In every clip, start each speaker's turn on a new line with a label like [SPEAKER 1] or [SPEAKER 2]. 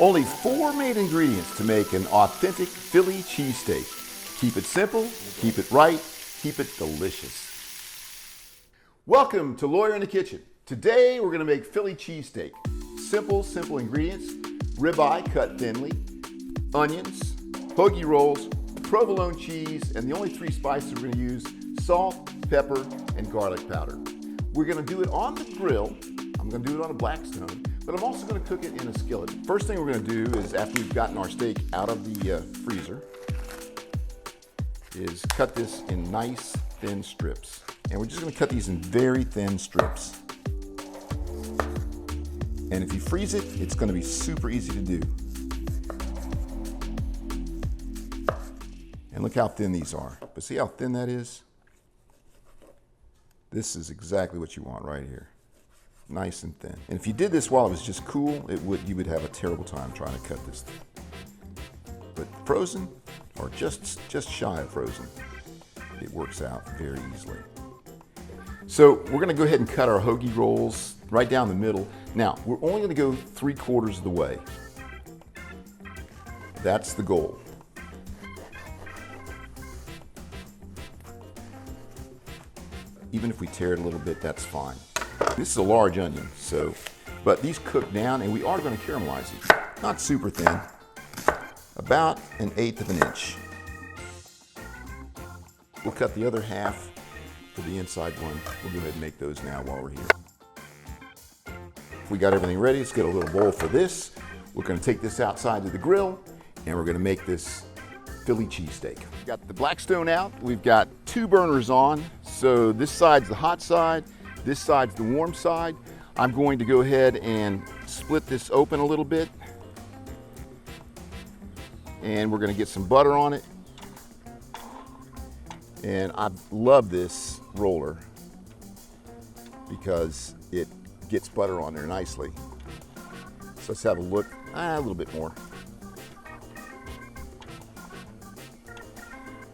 [SPEAKER 1] Only 4 main ingredients to make an authentic Philly cheesesteak. Keep it simple, keep it right, keep it delicious. Welcome to Lawyer in the Kitchen. Today we're going to make Philly cheesesteak. Simple ingredients: ribeye cut thinly, onions, hoagie rolls, provolone cheese, and the only 3 spices we're going to use: salt, pepper, and garlic powder. We're going to do it on the grill. I'm going to do it on a Blackstone, but I'm also going to cook it in a skillet. First thing we're going to do is, after we've gotten our steak out of the freezer, is cut this in nice thin strips. And we're just going to cut these in very thin strips. And if you freeze it, it's going to be super easy to do. And look how thin these are. But see how thin that is? This is exactly what you want right here. Nice and thin. And if you did this while it was just cool, you would have a terrible time trying to cut this thing. But frozen, or just shy of frozen, it works out very easily. So we're gonna go ahead and cut our hoagie rolls right down the middle. Now, we're only gonna go 3/4 of the way. That's the goal. Even if we tear it a little bit, that's fine. This is a large onion, but these cook down, and we are going to caramelize these. Not super thin, about 1/8 of an inch. We'll cut the other half for the inside one. We'll go ahead and make those now while we're here. We got everything ready. Let's get a little bowl for this. We're going to take this outside to the grill, and we're going to make this Philly cheesesteak. We've got the Blackstone out. We've got 2 burners on. So this side's the hot side. This side's the warm side. I'm going to go ahead and split this open a little bit. And we're going to get some butter on it. And I love this roller because it gets butter on there nicely. So let's have a look. A little bit more.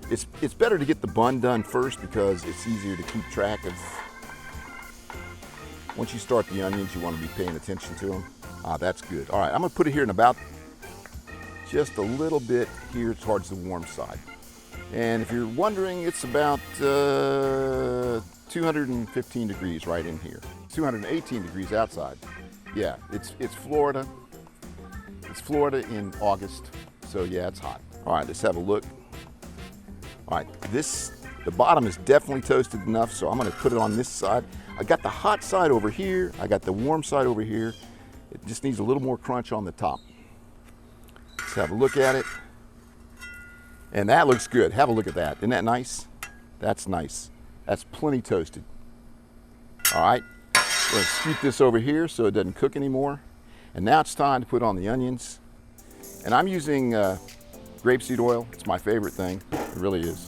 [SPEAKER 1] It's better to get the bun done first because it's easier to keep track of. Once you start the onions, you want to be paying attention to them. That's good. All right, I'm going to put it here in about just a little bit here towards the warm side. And if you're wondering, it's about 215 degrees right in here. 218 degrees outside. Yeah, it's Florida. It's Florida in August, so yeah, it's hot. All right, let's have a look. All right, the bottom is definitely toasted enough, so I'm going to put it on this side. I got the hot side over here. I got the warm side over here. It just needs a little more crunch on the top. Let's have a look at it. And that looks good. Have a look at that. Isn't that nice? That's nice. That's plenty toasted. All right, we're going to scoop this over here so it doesn't cook anymore. And now it's time to put on the onions. And I'm using grapeseed oil. It's my favorite thing. It really is.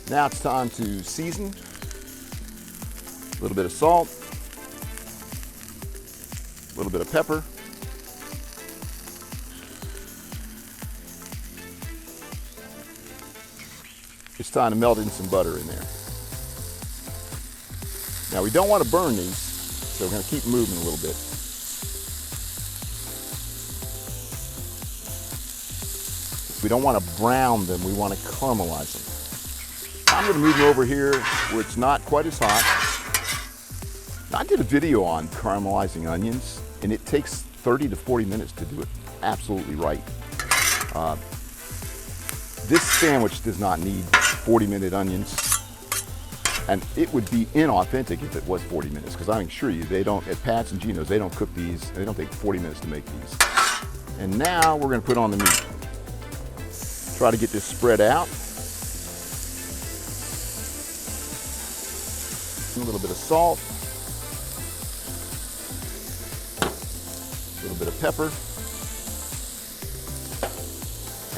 [SPEAKER 1] Now it's time to season. A little bit of salt, a little bit of pepper, it's time to melt in some butter in there. Now we don't want to burn these, so we're going to keep moving a little bit. We don't want to brown them, we want to caramelize them. I'm going to move them over here where it's not quite as hot. I did a video on caramelizing onions, and it takes 30 to 40 minutes to do it absolutely right. This sandwich does not need 40-minute onions, and it would be inauthentic if it was 40 minutes, because I can assure you, they don't, at Pat's and Gino's, they don't cook these, they don't take 40 minutes to make these. And now we're going to put on the meat. Try to get this spread out. A little bit of salt, a little bit of pepper,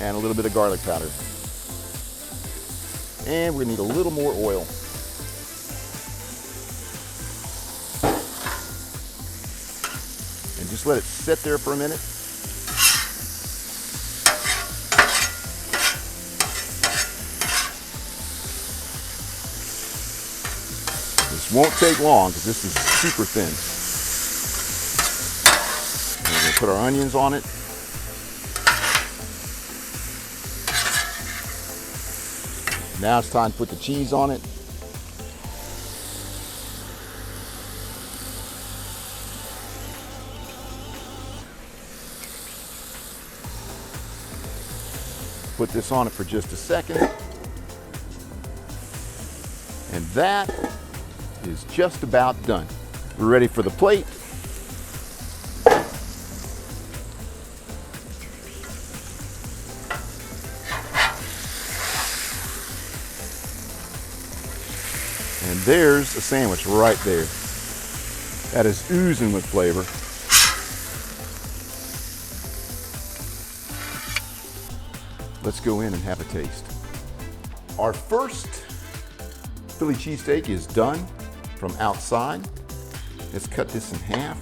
[SPEAKER 1] and a little bit of garlic powder. And we need a little more oil. And just let it sit there for a minute. This won't take long because this is super thin. put our onions on it. Now it's time to put the cheese on it. Put this on it for just a second. And that is just about done. We're ready for the plate. And there's a sandwich right there. That is oozing with flavor. Let's go in and have a taste. Our first Philly cheesesteak is done from outside. Let's cut this in half.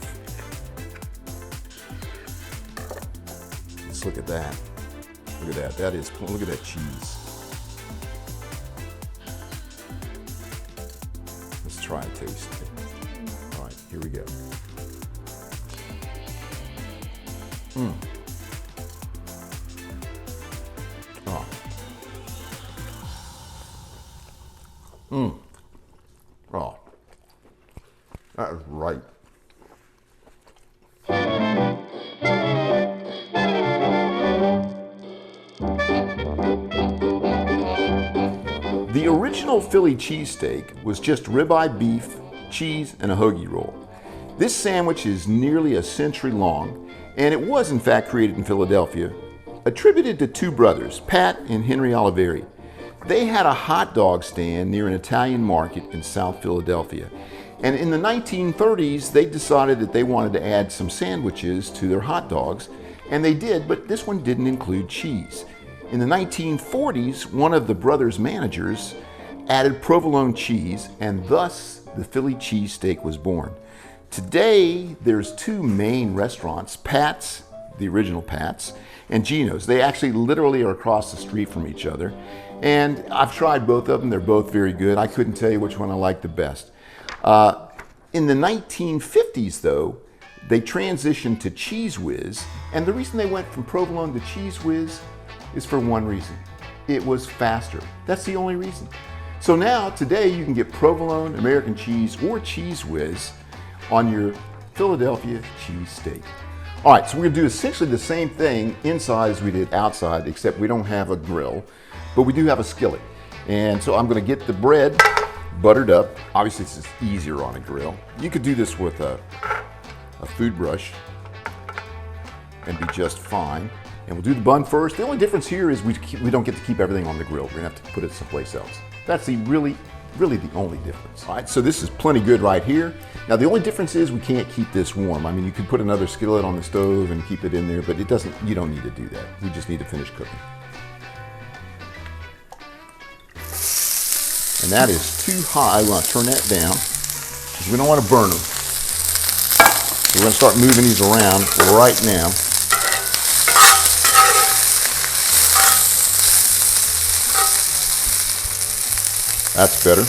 [SPEAKER 1] Let's look at that. Look at that. Look at that cheese. Let's try a taste. All right, here we go. Oh. Oh. That is right. The original Philly cheesesteak was just ribeye beef, cheese, and a hoagie roll. This sandwich is nearly a century long, and it was in fact created in Philadelphia, attributed to two brothers, Pat and Henry Oliveri. They had a hot dog stand near an Italian market in South Philadelphia. And in the 1930s, they decided that they wanted to add some sandwiches to their hot dogs, and they did, but this one didn't include cheese. In the 1940s, one of the brothers' managers added provolone cheese, and thus the Philly cheesesteak was born. Today, there's two main restaurants, Pat's, the original Pat's, and Gino's. They actually literally are across the street from each other. And I've tried both of them. They're both very good. I couldn't tell you which one I like the best. In the 1950s, though, they transitioned to Cheese Whiz. And the reason they went from provolone to Cheese Whiz is for one reason. It was faster. That's the only reason. So now, today, you can get provolone, American cheese, or Cheese Whiz on your Philadelphia cheesesteak. All right, so we're gonna do essentially the same thing inside as we did outside, except we don't have a grill, but we do have a skillet. And so I'm gonna get the bread buttered up. Obviously, this is easier on a grill. You could do this with a food brush and be just fine. And we'll do the bun first. The only difference here is we don't get to keep everything on the grill. We're gonna have to put it someplace else. That's the really the only difference. All right, so this is plenty good right here. Now the only difference is we can't keep this warm. I mean, you could put another skillet on the stove and keep it in there, but you don't need to do that. We just need to finish cooking. And that is too high. We want to turn that down because we don't want to burn them. We're going to start moving these around right now. That's better.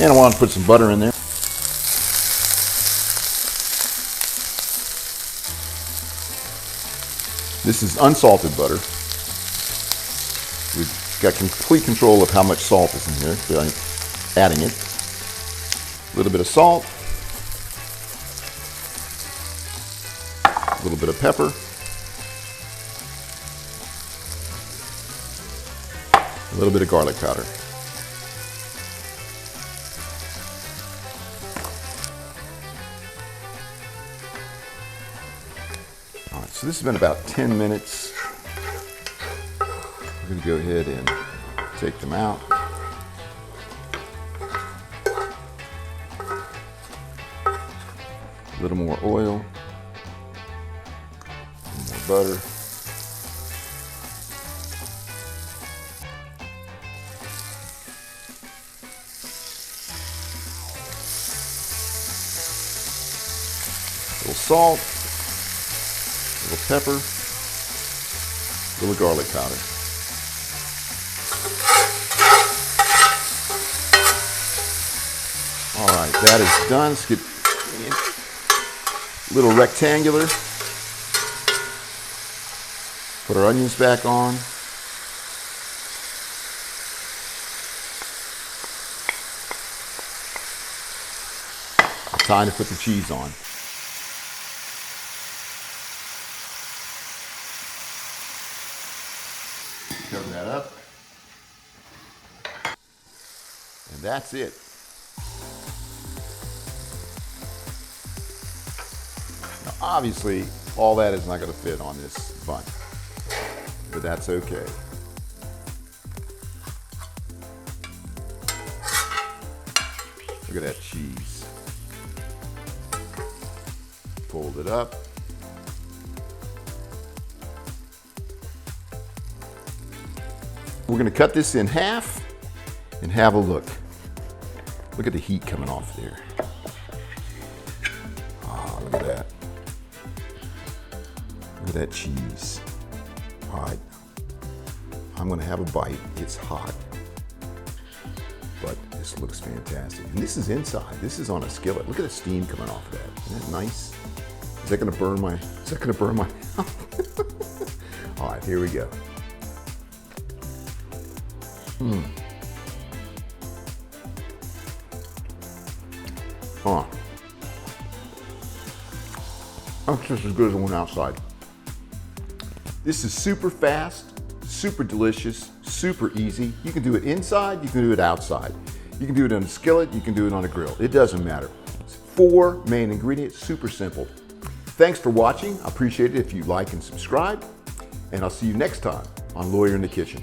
[SPEAKER 1] And I want to put some butter in there. This is unsalted butter. We've got complete control of how much salt is in here by adding it. A little bit of salt. A little bit of pepper. A little bit of garlic powder. All right, so this has been about 10 minutes. We're going to go ahead and take them out. A little more oil, a little more butter. A little salt, a little pepper, a little garlic powder. All right, that is done. Let's get a little rectangular. Put our onions back on. Time to put the cheese on. Cover that up. And that's it. Now, obviously, all that is not going to fit on this bun, but that's okay. Look at that cheese. Fold it up. We're going to cut this in half and have a look. Look at the heat coming off there. Ah, look at that. Look at that cheese. All right, I'm going to have a bite. It's hot, but this looks fantastic. And this is inside. This is on a skillet. Look at the steam coming off of that. Isn't that nice? Is that going to burn my? Is that going to burn my mouth? All right, here we go. Oh, that's just as good as the one outside. This is super fast, super delicious, super easy. You can do it inside, you can do it outside. You can do it on a skillet, you can do it on a grill. It doesn't matter. It's 4 main ingredients, super simple. Thanks for watching. I appreciate it if you like and subscribe. And I'll see you next time on Lawyer in the Kitchen.